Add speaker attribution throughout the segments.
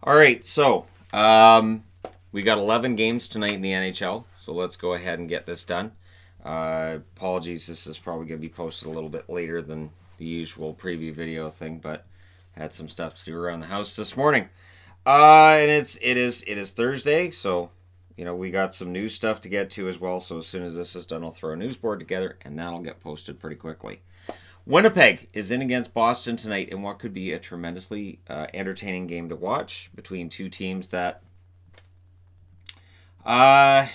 Speaker 1: All right, so we got 11 games tonight in the NHL, so let's go ahead and get this done. Apologies, this is probably going to be posted a little bit later than the usual preview video thing, but had some stuff to do around the house this morning. And it is Thursday, so we got some news stuff to get to as well. So as soon as this is done, I'll throw a news board together, and that'll get posted pretty quickly. Winnipeg is in against Boston tonight in what could be a tremendously entertaining game to watch between two teams that, for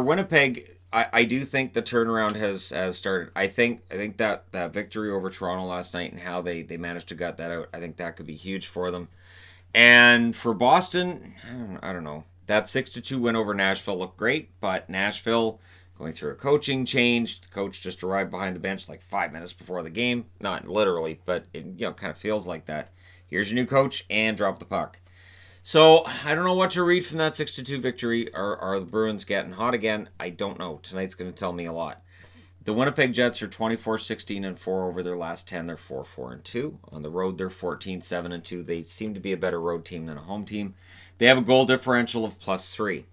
Speaker 1: Winnipeg, I do think the turnaround has started. I think that victory over Toronto last night and how they managed to gut that out, I think that could be huge for them. And for Boston, I don't know. That 6-2 win over Nashville looked great, but Nashville going through a coaching change. The coach just arrived behind the bench like 5 minutes before the game. Not literally, but it kind of feels like that. Here's your new coach and drop the puck. So I don't know what to read from that 6-2 victory. Are the Bruins getting hot again? I don't know. Tonight's going to tell me a lot. The Winnipeg Jets are 24-16-4 over their last 10. They're 4-4-2. On the road, they're 14-7-2. They seem to be a better road team than a home team. They have a goal differential of +3.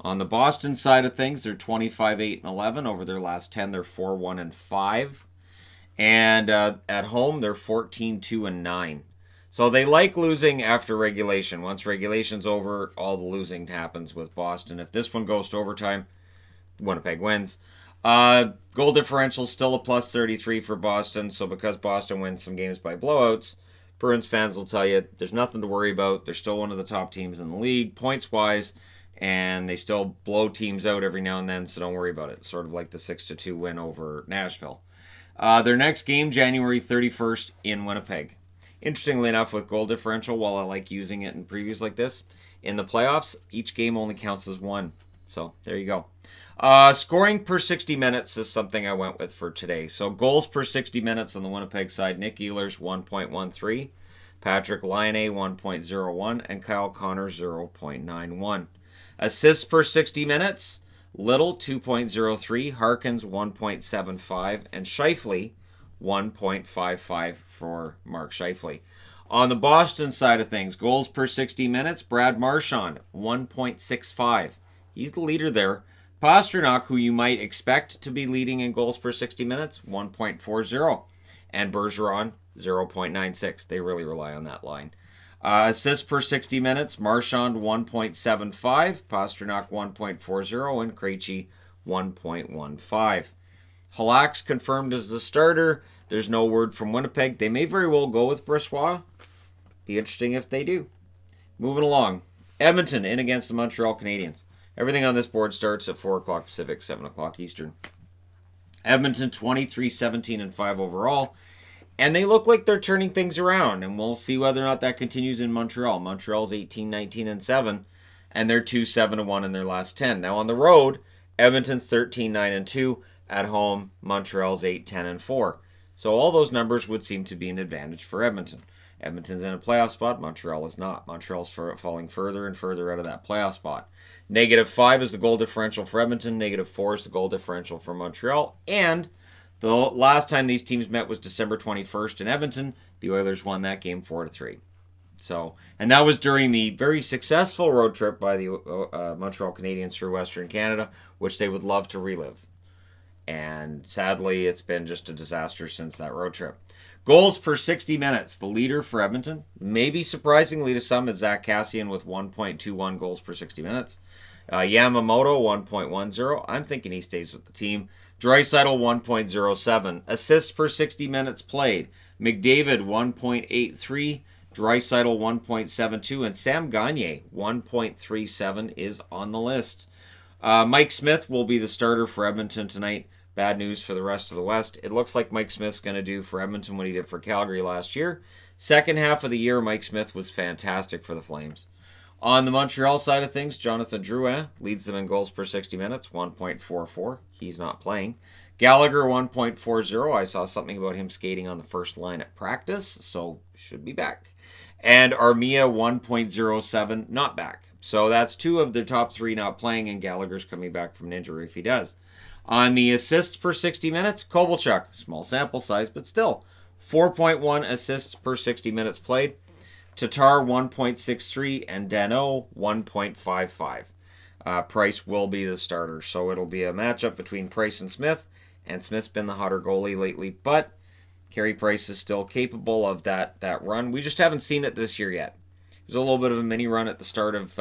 Speaker 1: On the Boston side of things, they're 25-8-11. Over their last 10, they're 4-1-5. And at home, they're 14-2-9. So they like losing after regulation. Once regulation's over, all the losing happens with Boston. If this one goes to overtime, Winnipeg wins. Goal differential still a +33 for Boston. So because Boston wins some games by blowouts, Bruins fans will tell you there's nothing to worry about. They're still one of the top teams in the league, points-wise, and they still blow teams out every now and then, so don't worry about it. Sort of like the 6-2 win over Nashville. Their next game, January 31st in Winnipeg. Interestingly enough, with goal differential, while I like using it in previews like this, in the playoffs, each game only counts as one. So there you go. Scoring per 60 minutes is something I went with for today. So goals per 60 minutes on the Winnipeg side, Nick Ehlers 1.13, Patrick Laine 1.01, and Kyle Connor 0.91. Assists per 60 minutes, Little 2.03, Harkins 1.75, and Scheifele 1.55 for Mark Scheifele. On the Boston side of things, goals per 60 minutes, Brad Marchand 1.65. He's the leader there. Pastrnak, who you might expect to be leading in goals per 60 minutes, 1.40. And Bergeron, 0.96. They really rely on that line. Assists per 60 minutes, Marchand 1.75, Pastrnak 1.40, and Krejci 1.15. Halak's confirmed as the starter. There's no word from Winnipeg. They may very well go with Brisebois. Be interesting if they do. Moving along. Edmonton in against the Montreal Canadiens. Everything on this board starts at 4 o'clock Pacific, 7 o'clock Eastern. Edmonton 23-17-5 overall. And they look like they're turning things around. And we'll see whether or not that continues in Montreal. Montreal's 18-19-7. And they're 2-7-1 in their last 10. Now on the road, Edmonton's 13-9-2. At home, Montreal's 8-10-4. So all those numbers would seem to be an advantage for Edmonton. Edmonton's in a playoff spot. Montreal is not. Montreal's falling further and further out of that playoff spot. -5 is the goal differential for Edmonton. -4 is the goal differential for Montreal. And the last time these teams met was December 21st in Edmonton. The Oilers won that game 4-3. So, and that was during the very successful road trip by the Montreal Canadiens through Western Canada, which they would love to relive. And sadly, it's been just a disaster since that road trip. Goals per 60 minutes. The leader for Edmonton, maybe surprisingly to some, is Zach Kassian with 1.21 goals per 60 minutes. Yamamoto, 1.10. I'm thinking he stays with the team. Draisaitl, 1.07. Assists per 60 minutes played. McDavid, 1.83. Draisaitl, 1.72. And Sam Gagner, 1.37 is on the list. Mike Smith will be the starter for Edmonton tonight. Bad news for the rest of the West. It looks like Mike Smith's going to do for Edmonton what he did for Calgary last year. Second half of the year, Mike Smith was fantastic for the Flames. On the Montreal side of things, Jonathan Drouin leads them in goals per 60 minutes, 1.44. He's not playing. Gallagher, 1.40. I saw something about him skating on the first line at practice, so should be back. And Armia, 1.07, not back. So that's two of the top three not playing, and Gallagher's coming back from an injury if he does. On the assists per 60 minutes, Kovalchuk, small sample size, but still, 4.1 assists per 60 minutes played. Tatar 1.63 and Dano 1.55. Price will be the starter, so it'll be a matchup between Price and Smith, and Smith's been the hotter goalie lately, but Carey Price is still capable of that run. We just haven't seen it this year yet. There's a little bit of a mini run at the start of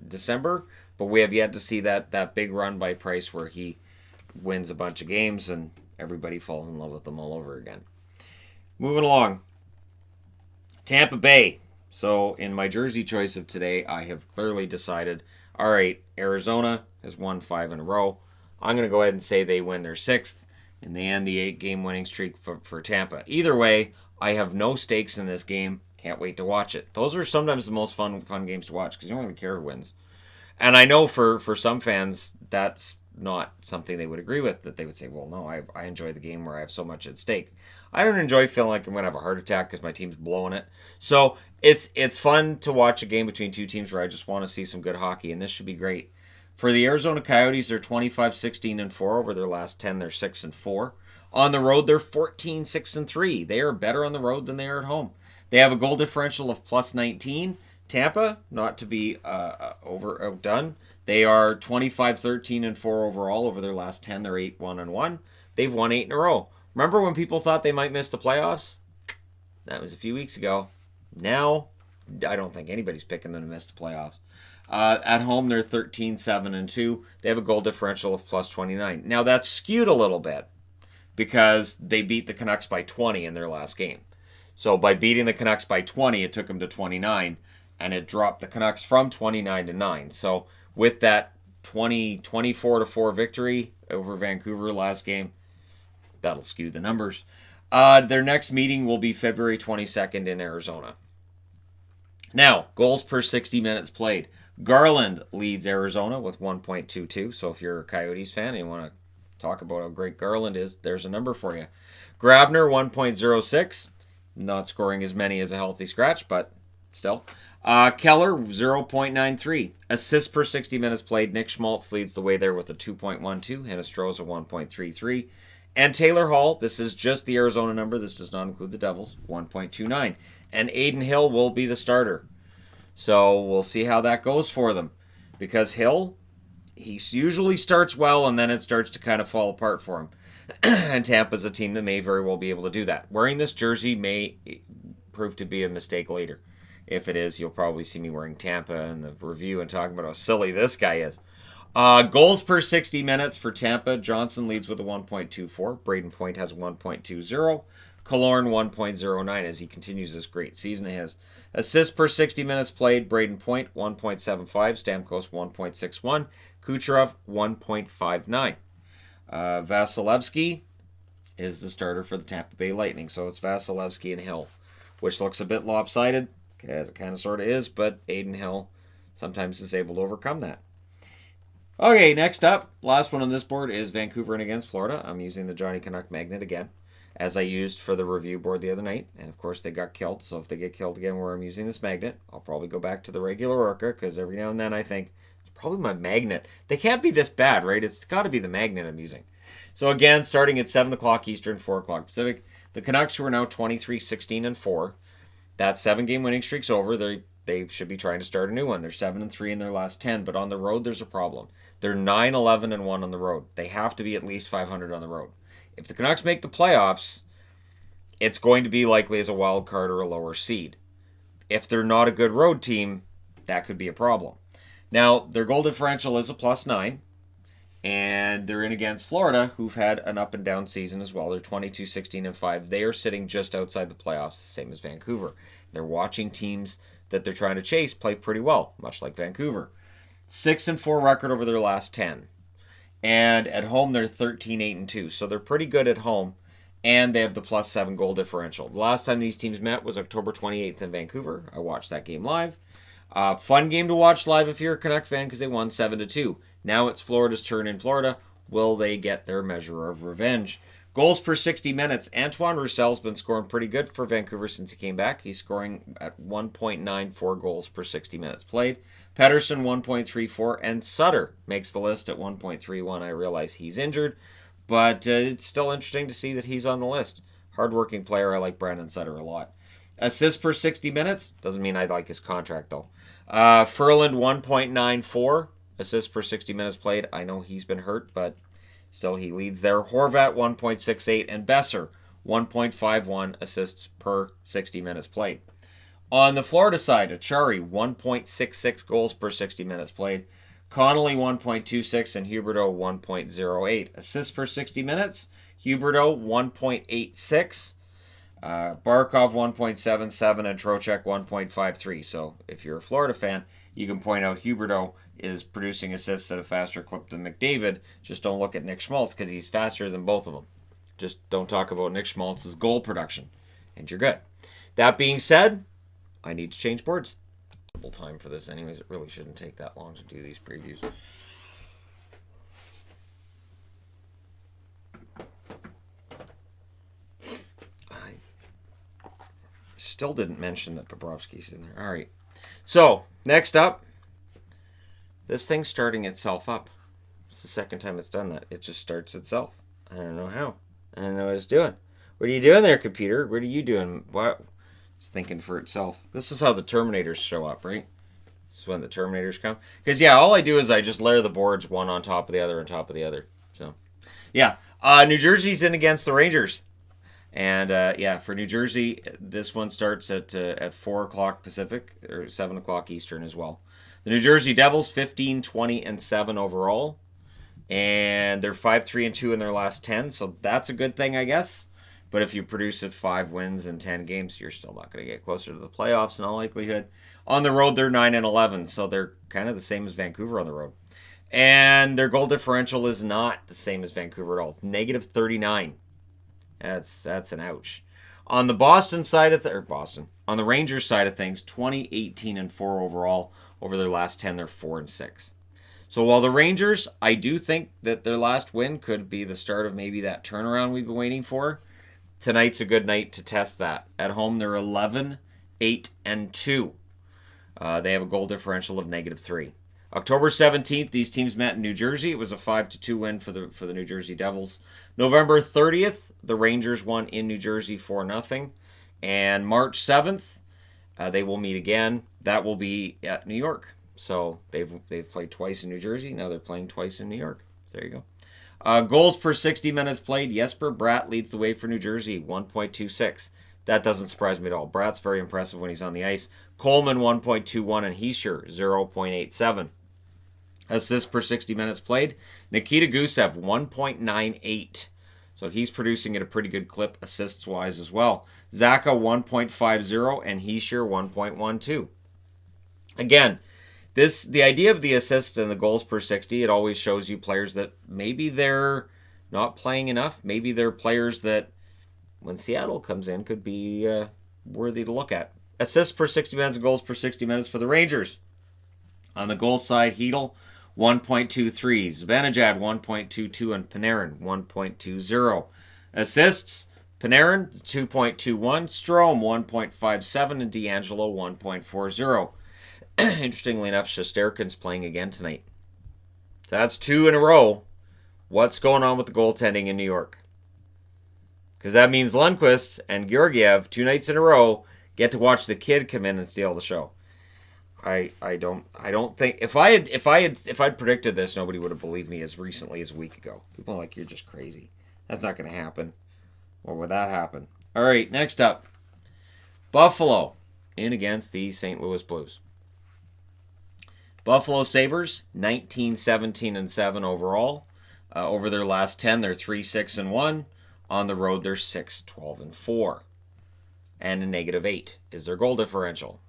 Speaker 1: December, but we have yet to see that big run by Price where he wins a bunch of games and everybody falls in love with them all over again. Moving along. Tampa Bay. So in my jersey choice of today, I have clearly decided, all right, Arizona has won 5 in a row. I'm going to go ahead and say they win their 6th, and they end the 8-game winning streak for Tampa. Either way, I have no stakes in this game. Can't wait to watch it. Those are sometimes the most fun games to watch because you don't really care who wins. And I know for some fans, that's not something they would agree with, that they would say, well, no, I enjoy the game where I have so much at stake. I don't enjoy feeling like I'm going to have a heart attack because my team's blowing it. So it's fun to watch a game between two teams where I just want to see some good hockey, and this should be great. For the Arizona Coyotes, they're 25-16-4 over their last 10. They're 6-4. On the road, they're 14-6-3. They are better on the road than they are at home. They have a goal differential of plus 19. Tampa, not to be outdone, they are 25-13-4 overall over their last 10. They're 8-1-1. They've won 8 in a row. Remember when people thought they might miss the playoffs? That was a few weeks ago. Now, I don't think anybody's picking them to miss the playoffs. At home, they're 13-7-2. They have a goal differential of plus 29. Now, that's skewed a little bit because they beat the Canucks by 20 in their last game. So by beating the Canucks by 20, it took them to 29, and it dropped the Canucks from 29 to 9. So with that 24-4 victory over Vancouver last game, that'll skew the numbers. Their next meeting will be February 22nd in Arizona. Now, goals per 60 minutes played. Garland leads Arizona with 1.22. So if you're a Coyotes fan and you want to talk about how great Garland is, there's a number for you. Grabner 1.06. Not scoring as many as a healthy scratch, but still. Keller 0.93. Assists per 60 minutes played. Nick Schmaltz leads the way there with a 2.12. Hinostroza 1.33. And Taylor Hall, this is just the Arizona number. This does not include the Devils, 1.29. And Aiden Hill will be the starter. So we'll see how that goes for them. Because Hill, he usually starts well and then it starts to kind of fall apart for him. And Tampa's a team that may very well be able to do that. Wearing this jersey may prove to be a mistake later. If it is, you'll probably see me wearing Tampa in the review and talking about how silly this guy is. Goals per 60 minutes for Tampa. Johnson leads with a 1.24. Braden Point has a 1.20. Killorn 1.09 as he continues this great season of his. Assists per 60 minutes played. Braden Point 1.75. Stamkos 1.61. Kucherov 1.59. Vasilevsky is the starter for the Tampa Bay Lightning. So it's Vasilevsky and Hill, which looks a bit lopsided, as it kind of sort of is, but Aiden Hill sometimes is able to overcome that. Okay, next up, last one on this board is Vancouver and against Florida. I'm using the Johnny Canuck magnet again, as I used for the review board the other night. And of course, they got killed. So if they get killed again where I'm using this magnet, I'll probably go back to the regular Orca, because every now and then I think, it's probably my magnet. They can't be this bad, right? It's got to be the magnet I'm using. So again, starting at 7 o'clock Eastern, 4 o'clock Pacific, the Canucks, who are now 23-16-4, that 7-game winning streak's over. They should be trying to start a new one. They're 7-3 in their last 10, but on the road, there's a problem. They're 9-11-1 on the road. They have to be at least 500 on the road. If the Canucks make the playoffs, it's going to be likely as a wild card or a lower seed. If they're not a good road team, that could be a problem. Now, their goal differential is a plus 9, and they're in against Florida, who've had an up and down season as well. They're 22-16-5. They are sitting just outside the playoffs, the same as Vancouver. They're watching teams that they're trying to chase play pretty well, much like Vancouver. 6-4 record over their last 10. And at home, they're 13-8-2. So they're pretty good at home. And they have the plus 7 goal differential. The last time these teams met was October 28th in Vancouver. I watched that game live. Fun game to watch live if you're a Canuck fan because they won 7-2. Now it's Florida's turn in Florida. Will they get their measure of revenge? Goals per 60 minutes. Antoine Roussel's been scoring pretty good for Vancouver since he came back. He's scoring at 1.94 goals per 60 minutes played. Pettersson 1.34, and Sutter makes the list at 1.31. I realize he's injured, but it's still interesting to see that he's on the list. Hardworking player. I like Brandon Sutter a lot. Assists per 60 minutes. Doesn't mean I like his contract, though. Ferland, 1.94 assists per 60 minutes played. I know he's been hurt, but still he leads there. Horvat, 1.68. And Besser, 1.51 assists per 60 minutes played. On the Florida side, Achari, 1.66 goals per 60 minutes played. Connolly, 1.26, and Huberdeau, 1.08. Assists per 60 minutes, Huberdeau, 1.86. Barkov, 1.77, and Trocheck, 1.53. So if you're a Florida fan, you can point out Huberdeau is producing assists at a faster clip than McDavid. Just don't look at Nick Schmaltz because he's faster than both of them. Just don't talk about Nick Schmaltz's goal production, and you're good. That being said, I need to change boards. Time for this anyways. It really shouldn't take that long to do these previews. I still didn't mention that Bobrovsky's in there. All right. So, next up, this thing's starting itself up. It's the second time it's done that. It just starts itself. I don't know how. I don't know what it's doing. What are you doing there, computer? What are you doing? What? It's thinking for itself. This is how the Terminators show up, right? This is when the Terminators come. Because, yeah, all I do is I just layer the boards one on top of the other on top of the other. So, yeah. New Jersey's in against the Rangers. And, yeah, for New Jersey, this one starts at 4 o'clock Pacific, or 7 o'clock Eastern as well. The New Jersey Devils, 15, 20, and 7 overall. And they're 5-3-2 in their last 10, so that's a good thing, I guess. But if you produce at 5 wins in 10 games, you're still not going to get closer to the playoffs in all likelihood. On the road, they're 9-11, so they're kind of the same as Vancouver on the road. And their goal differential is not the same as Vancouver at all. It's negative 39. That's an ouch. On the Boston side of on the Rangers side of things, 20, 18, and 4 overall. Over their last 10, they're 4-6. So while the Rangers, I do think that their last win could be the start of maybe that turnaround we've been waiting for. Tonight's a good night to test that. At home, they're 11, 8, and 2. They have a goal differential of negative 3. October 17th, these teams met in New Jersey. It was a 5-2 win for the New Jersey Devils. November 30th, the Rangers won in New Jersey 4-0. And March 7th, they will meet again. That will be at New York. So they've played twice in New Jersey. Now they're playing twice in New York. So there you go. Goals per 60 minutes played. Jesper Bratt leads the way for New Jersey, 1.26. That doesn't surprise me at all. Bratt's very impressive when he's on the ice. Coleman, 1.21, and Heischer, 0.87. Assists per 60 minutes played. Nikita Gusev, 1.98. So he's producing at a pretty good clip assists-wise as well. Zaka, 1.50, and Heischer, 1.12. Again, the idea of the assists and the goals per 60, it always shows you players that maybe they're not playing enough. Maybe they're players that, when Seattle comes in, could be worthy to look at. Assists per 60 minutes and goals per 60 minutes for the Rangers. On the goal side, Hedl, 1.23. Zibanejad, 1.22. And Panarin, 1.20. Assists, Panarin, 2.21. Strome, 1.57. And D'Angelo, 1.40. Interestingly enough, Shesterkin's playing again tonight. So that's 2 in a row. What's going on with the goaltending in New York? Because that means Lundqvist and Georgiev, 2 nights in a row, get to watch the kid come in and steal the show. I don't think if I'd predicted this, nobody would have believed me as recently as a week ago. People are like, you're just crazy. That's not going to happen. Or would that happen? All right, next up, Buffalo in against the St. Louis Blues. Buffalo Sabres, 19, 17, and 7 overall. Over their last 10, they're 3, 6, and 1. On the road, they're 6, 12, and 4. And a negative 8 is their goal differential.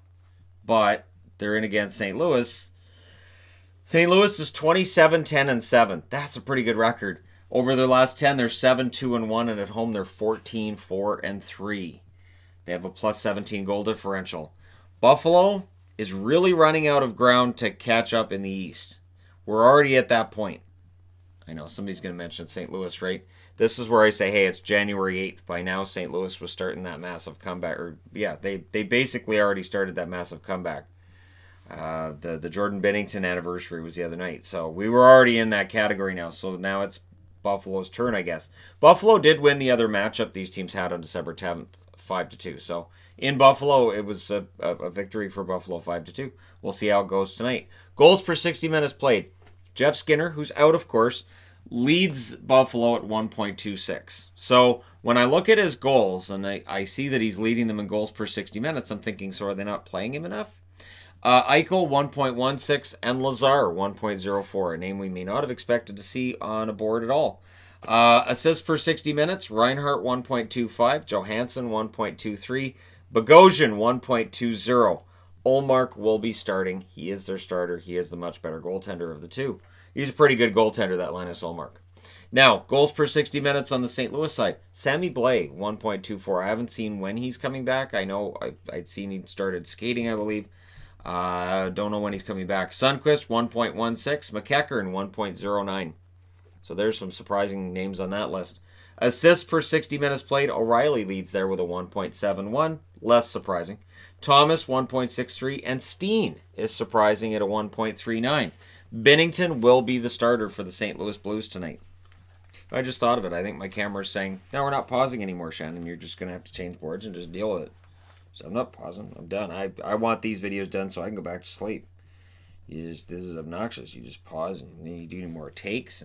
Speaker 1: But they're in against St. Louis. St. Louis is 27, 10, and 7. That's a pretty good record. Over their last 10, they're 7, 2, and 1. And at home, they're 14, 4, and 3. They have a plus 17 goal differential. Buffalo is really running out of ground to catch up in the East. We're already at that point. I know somebody's going to mention St. Louis, right? This is where I say, hey, it's January 8th. By now, St. Louis was starting that massive comeback. They basically already started that massive comeback. The Jordan Bennington anniversary was the other night. So we were already in that category now. So now it's Buffalo's turn, I guess. Buffalo did win the other matchup these teams had on December 10th, 5-2. So in Buffalo, it was a victory for Buffalo, 5-2. We'll see how it goes tonight. Goals per 60 minutes played. Jeff Skinner, who's out, of course, leads Buffalo at 1.26. So when I look at his goals and I see that he's leading them in goals per 60 minutes, I'm thinking, so are they not playing him enough? Eichel, 1.16, and Lazar, 1.04, a name we may not have expected to see on a board at all. Assists per 60 minutes, Reinhart, 1.25, Johansson, 1.23, Bogosian, 1.20. Ullmark will be starting. He is their starter. He is the much better goaltender of the two. He's a pretty good goaltender, that Linus Ullmark. Now, goals per 60 minutes on the St. Louis side. Sammy Blais, 1.24. I haven't seen when he's coming back. I know I'd seen he started skating, I believe. Don't know when he's coming back. Sundqvist, 1.16. McEachern, 1.09. So there's some surprising names on that list. Assists per 60 minutes played. O'Reilly leads there with a 1.71. Less surprising. Thomas, 1.63. And Steen is surprising at a 1.39. Binnington will be the starter for the St. Louis Blues tonight. I just thought of it. I think my camera's saying, no, we're not pausing anymore, Shannon. You're just going to have to change boards and just deal with it. So I'm not pausing. I'm done. I want these videos done so I can go back to sleep. This is obnoxious. You just pause and you do more takes.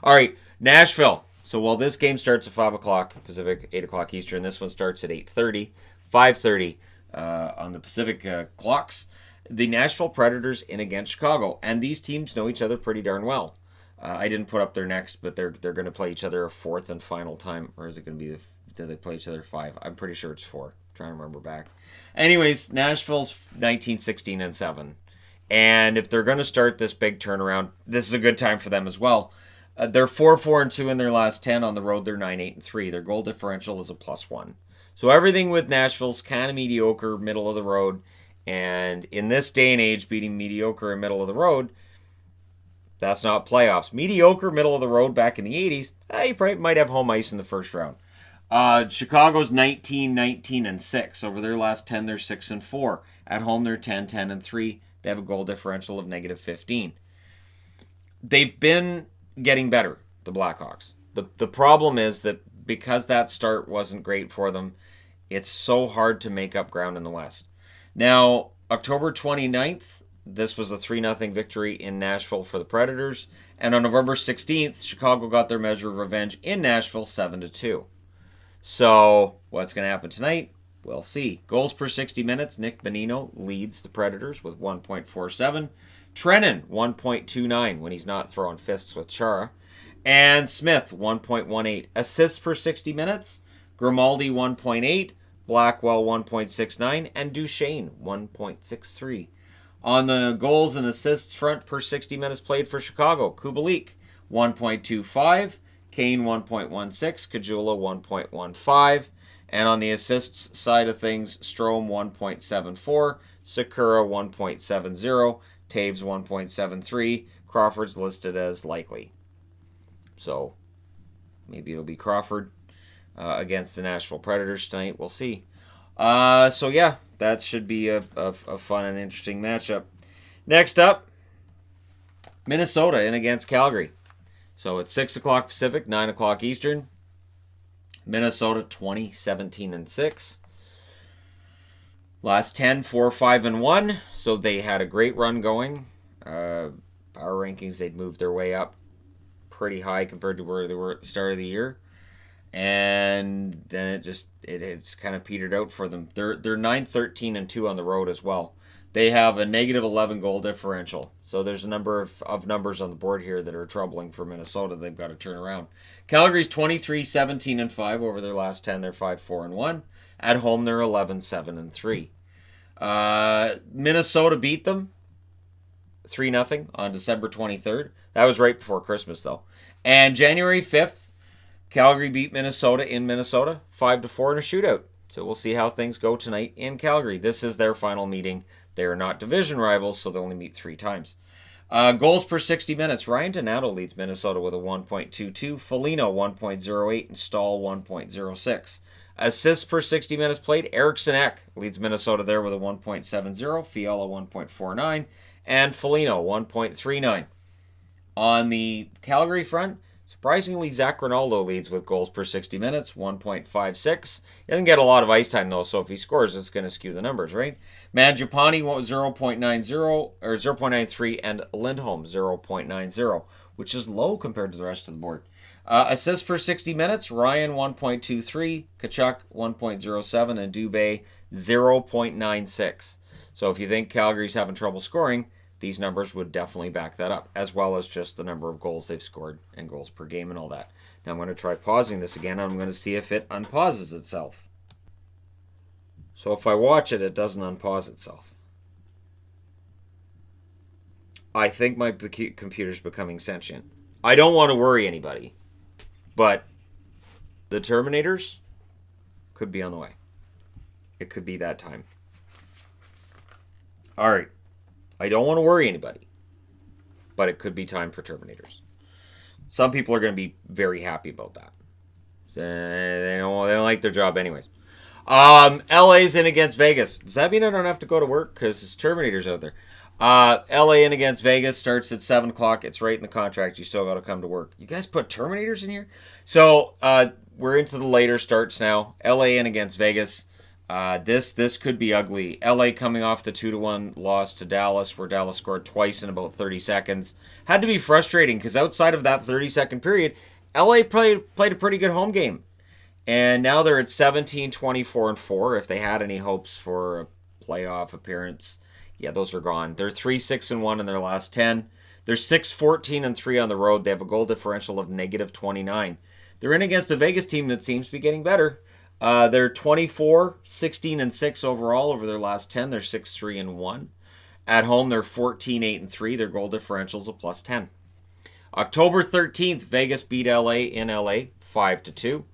Speaker 1: All right, Nashville. So while this game starts at 5 o'clock Pacific, 8 o'clock Eastern, this one starts at 8:30, 5:30 on the Pacific clocks. The Nashville Predators in against Chicago. And these teams know each other pretty darn well. I didn't put up their next, but they're going to play each other a fourth and final time. Or is it going to be, do they play each other 5? I'm pretty sure it's 4. Trying to remember back. Anyways, Nashville's 19-16-7. And if they're going to start this big turnaround, this is a good time for them as well. They're 4-4-2 in their last 10. On the road, they're 9-8-3. Their goal differential is a +1. So everything with Nashville's kind of mediocre, middle of the road. And in this day and age, beating mediocre and middle of the road, that's not playoffs. Mediocre, middle of the road back in the 80s, you probably might have home ice in the first round. Chicago's 19-19-6. Over their last 10, they're 6-4. At home, they're 10-10-3. They have a goal differential of -15. They've been getting better, the Blackhawks. The problem is that because that start wasn't great for them, it's so hard to make up ground in the West. Now, October 29th, this was a 3-0 victory in Nashville for the Predators. And on November 16th, Chicago got their measure of revenge in Nashville, 7-2. So, what's going to happen tonight? We'll see. Goals per 60 minutes, Nick Bonino leads the Predators with 1.47. Trennan, 1.29 when he's not throwing fists with Chara. And Smith, 1.18. Assists per 60 minutes, Grimaldi, 1.8. Blackwell, 1.69. And Duchesne, 1.63. On the goals and assists front per 60 minutes played for Chicago, Kubalik, 1.25. Kane, 1.16. Caggiula, 1.15. And on the assists side of things, Strome, 1.74. Sakura, 1.70. Taves, 1.73. Crawford's listed as likely. So, maybe it'll be Crawford against the Nashville Predators tonight. We'll see. So, yeah, that should be a fun and interesting matchup. Next up, Minnesota in against Calgary. So it's 6 o'clock Pacific, 9 o'clock Eastern. Minnesota 20-17-6. Last 10, 4-5-1. So they had a great run going. Power rankings, they'd moved their way up pretty high compared to where they were at the start of the year. And then it's kind of petered out for them. They're 9-13-2 on the road as well. They have a -11 goal differential. So there's a number of numbers on the board here that are troubling for Minnesota. They've got to turn around. Calgary's 23-17-5 over their last 10. They're 5-4-1. At home, they're 11-7-3. Minnesota beat them 3-0 on December 23rd. That was right before Christmas, though. And January 5th, Calgary beat Minnesota in Minnesota 5-4 in a shootout. So we'll see how things go tonight in Calgary. This is their final meeting. They are not division rivals, so they'll only meet 3 times. Goals per 60 minutes. Ryan Donato leads Minnesota with a 1.22. Foligno 1.08 and Stahl 1.06. Assists per 60 minutes played. Eriksson Ek leads Minnesota there with a 1.70. Fiala 1.49 and Foligno 1.39. On the Calgary front, Surprisingly, Zach Rinaldo leads with goals per 60 minutes, 1.56. He doesn't get a lot of ice time, though, so if he scores, it's going to skew the numbers, right? Mangiapane, 0.90 or 0.93, and Lindholm, 0.90, which is low compared to the rest of the board. Assists per 60 minutes, Ryan, 1.23, Tkachuk, 1.07, and Dubé, 0.96. So if you think Calgary's having trouble scoring, these numbers would definitely back that up, as well as just the number of goals they've scored and goals per game and all that. Now I'm going to try pausing this again, and I'm going to see if it unpauses itself. So if I watch it, it doesn't unpause itself. I think my computer's becoming sentient. I don't want to worry anybody, but the Terminators could be on the way. It could be that time. All right. I don't want to worry anybody, but it could be time for Terminators. Some people are going to be very happy about that. They don't like their job anyways. LA's in against Vegas. Does that mean I don't have to go to work? Because it's Terminators out there. LA in against Vegas starts at 7 o'clock. It's right in the contract. You still got to come to work. You guys put Terminators in here? So we're into the later starts now. LA in against Vegas. This could be ugly. LA coming off the 2-1 loss to Dallas, where Dallas scored twice in about 30 seconds. Had to be frustrating because outside of that 30-second period, LA played a pretty good home game. And now they're at 17-24-4. If they had any hopes for a playoff appearance, yeah, those are gone. They're 3-6-1 in their last 10. They're 6-14-3 on the road. They have a goal differential of -29. They're in against a Vegas team that seems to be getting better. They're 24-16-6 overall over their last 10. They're 6-3-1. At home, they're 14-8-3. Their goal differential's a +10. October 13th, Vegas beat LA in LA 5-2.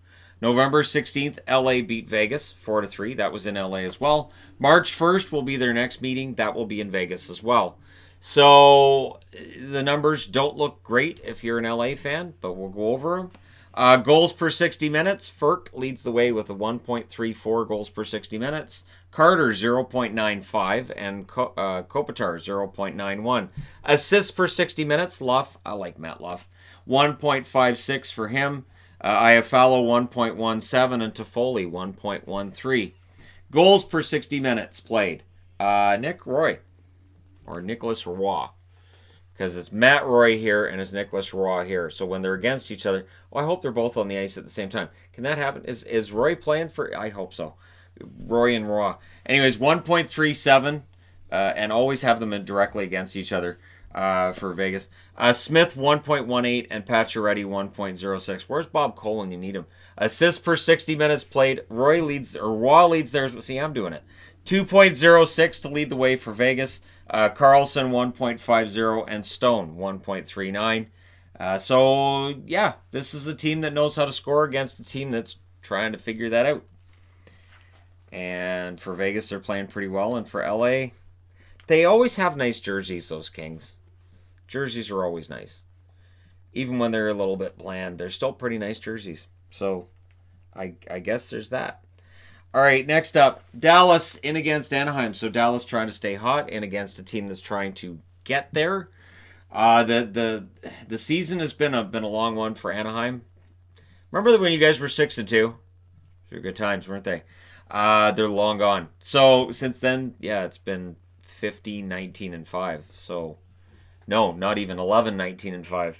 Speaker 1: November 16th, LA beat Vegas 4-3. That was in LA as well. March 1st will be their next meeting. That will be in Vegas as well. So the numbers don't look great if you're an LA fan, but we'll go over them. Goals per 60 minutes. Ferk leads the way with a 1.34 goals per 60 minutes. Carter, 0.95. And Kopitar, 0.91. Assists per 60 minutes. Luff, I like Matt Luff. 1.56 for him. Iafallo, 1.17. And Toffoli, 1.13. Goals per 60 minutes played. Nick Roy. Or Nicholas Roy. Because it's Matt Roy here and it's Nicholas Roy here. So when they're against each other, I hope they're both on the ice at the same time. Can that happen? Is Roy playing for... I hope so. Roy and Roy. Anyways, 1.37. And always have them directly against each other for Vegas. Smith, 1.18. And Pacioretty, 1.06. Where's Bob Cole when you need him? Assists per 60 minutes played. Roy leads theirs. See, I'm doing it. 2.06 to lead the way for Vegas. Carlson, 1.50, and Stone, 1.39. So, yeah, this is a team that knows how to score against a team that's trying to figure that out. And for Vegas, they're playing pretty well. And for LA, they always have nice jerseys, those Kings. Jerseys are always nice. Even when they're a little bit bland, they're still pretty nice jerseys. So, I guess there's that. All right, next up, Dallas in against Anaheim. So Dallas trying to stay hot in against a team that's trying to get there. The season has been a long one for Anaheim. Remember when you guys were 6-2? Those were good times, weren't they? They're long gone. So since then, yeah, it's been 50-19-5. So no, not even 11-19-5.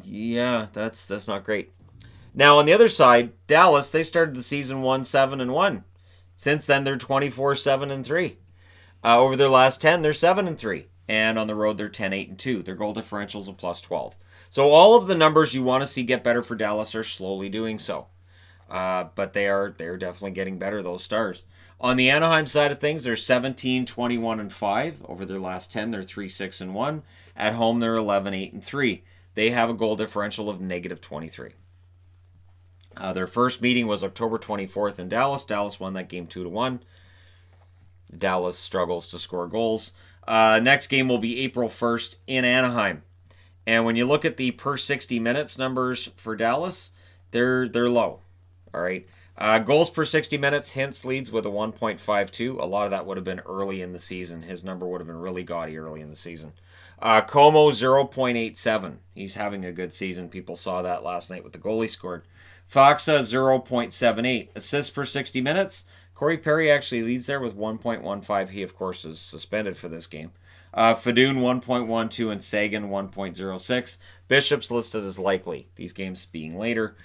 Speaker 1: Yeah, that's not great. Now, on the other side, Dallas, they started the season 1-7-1. Since then, they're 24-7-3. Over their last 10, they're 7-3. And on the road, they're 10-8-2. Their goal differential's a +12. So all of the numbers you want to see get better for Dallas are slowly doing so. But they're definitely getting better, those Stars. On the Anaheim side of things, they're 17-21-5. Over their last 10, they're 3-6-1. At home, they're 11-8-3. They have a goal differential of -23. Their first meeting was October 24th in Dallas. Dallas won that game 2-1. Dallas struggles to score goals. Next game will be April 1st in Anaheim. And when you look at the per 60 minutes numbers for Dallas, they're low. All right. Goals per 60 minutes, Hintz leads with a 1.52. A lot of that would have been early in the season. His number would have been really gaudy early in the season. Como, 0.87. He's having a good season. People saw that last night with the goal he scored. Faksa, 0.78. Assists per 60 minutes, Corey Perry actually leads there with 1.15. He, of course, is suspended for this game. Fadoon, 1.12, and Sagan, 1.06. Bishop's listed as likely, these games being later.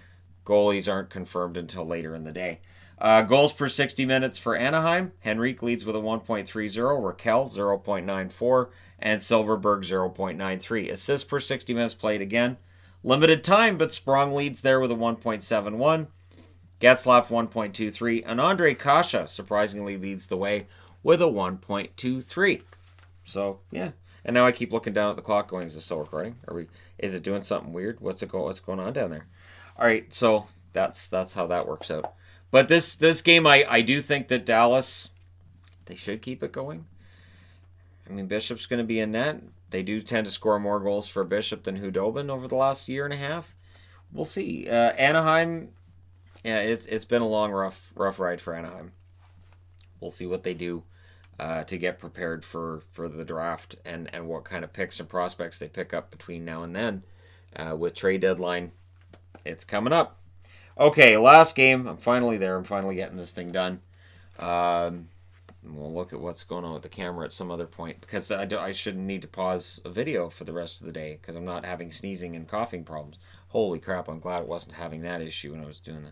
Speaker 1: Goalies aren't confirmed until later in the day. Goals per 60 minutes for Anaheim. Henrique leads with a 1.30, Raquel 0.94, and Silverberg 0.93. Assists per 60 minutes played again. Limited time, but Sprong leads there with a 1.71. Getzlaf 1.23, and Andre Kasha surprisingly leads the way with a 1.23. So, yeah. And now I keep looking down at the clock going, is this still recording? Is it doing something weird? What's going on down there? All right, so that's how that works out. But this game, I do think that Dallas, they should keep it going. I mean, Bishop's going to be in net. They do tend to score more goals for Bishop than Hudobin over the last year and a half. We'll see. Anaheim, yeah, it's been a long, rough ride for Anaheim. We'll see what they do to get prepared for the draft and what kind of picks and prospects they pick up between now and then. With trade deadline, it's coming up. Okay, last game. I'm finally there. I'm finally getting this thing done. We'll look at what's going on with the camera at some other point, because I shouldn't need to pause a video for the rest of the day because I'm not having sneezing and coughing problems. Holy crap, I'm glad it wasn't having that issue when I was doing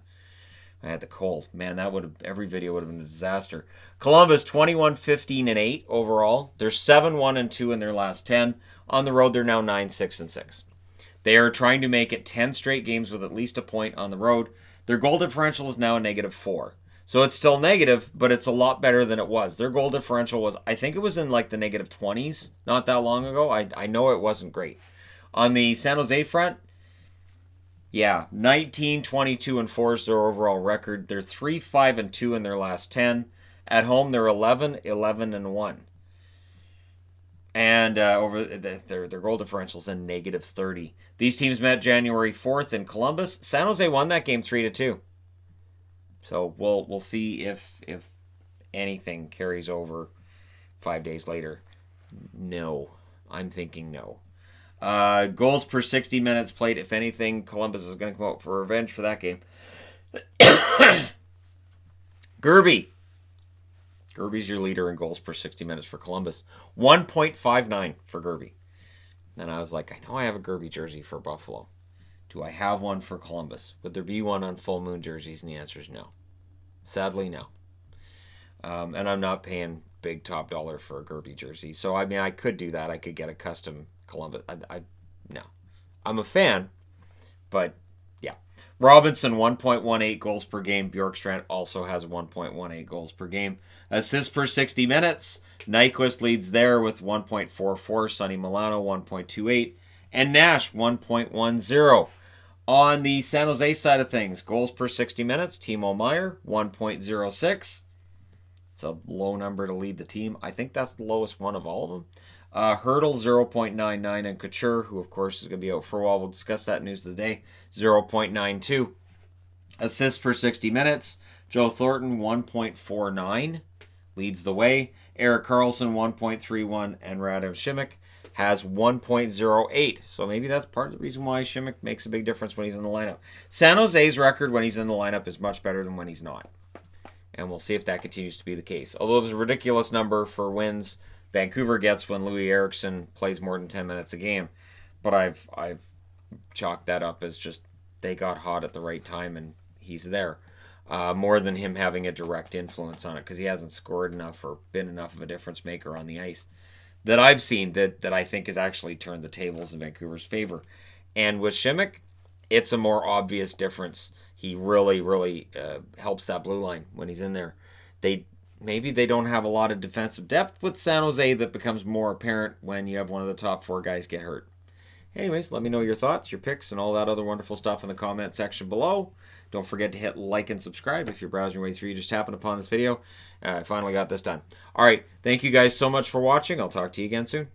Speaker 1: I had the cold. Man, every video would have been a disaster. Columbus, 21-15-8 overall. They're 7-1-2 in their last 10. On the road, they're now 9-6-6. They are trying to make it 10 straight games with at least a point on the road. Their goal differential is now a -4. So it's still negative, but it's a lot better than it was. Their goal differential was, I think it was in like the -20s not that long ago. I know it wasn't great. On the San Jose front, yeah, 19-22-4 is their overall record. They're 3-5-2 in their last 10. At home, they're 11-11-1. And over their goal differential is a -30. These teams met January 4th in Columbus. San Jose won that game 3-2. So we'll see if anything carries over 5 days later. No, I'm thinking no. Goals per 60 minutes played. If anything, Columbus is going to come out for revenge for that game. Gerby's your leader in goals per 60 minutes for Columbus. 1.59 for Gerby. And I was like, I know I have a Gerby jersey for Buffalo. Do I have one for Columbus? Would there be one on full moon jerseys? And the answer is no. Sadly, no. And I'm not paying big top dollar for a Gerby jersey. So, I mean, I could do that. I could get a custom Columbus. No. I'm a fan, but yeah. Robinson, 1.18 goals per game. Bjorkstrand also has 1.18 goals per game. Assists per 60 minutes. Nyquist leads there with 1.44. Sonny Milano, 1.28. And Nash, 1.10. On the San Jose side of things, goals per 60 minutes. Timo Meier, 1.06. It's a low number to lead the team. I think that's the lowest one of all of them. Hurdle, 0.99, and Couture, who of course is going to be out for a while, we'll discuss that news of the day, 0.92. Assists per 60 minutes, Joe Thornton, 1.49, leads the way. Erik Karlsson, 1.31, and Radim Šimić has 1.08. So maybe that's part of the reason why Šimić makes a big difference when he's in the lineup. San Jose's record when he's in the lineup is much better than when he's not. And we'll see if that continues to be the case. Although there's a ridiculous number for wins Vancouver gets when Louis Eriksson plays more than 10 minutes a game. But I've chalked that up as just they got hot at the right time and he's there. More than him having a direct influence on it, because he hasn't scored enough or been enough of a difference maker on the ice that I've seen that I think has actually turned the tables in Vancouver's favor. And with Šimić, it's a more obvious difference. He really, really helps that blue line when he's in there. Maybe they don't have a lot of defensive depth with San Jose that becomes more apparent when you have one of the top 4 guys get hurt. Anyways, let me know your thoughts, your picks, and all that other wonderful stuff in the comment section below. Don't forget to hit like and subscribe if you're browsing your way through. You just happened upon this video. I finally got this done. All right, thank you guys so much for watching. I'll talk to you again soon.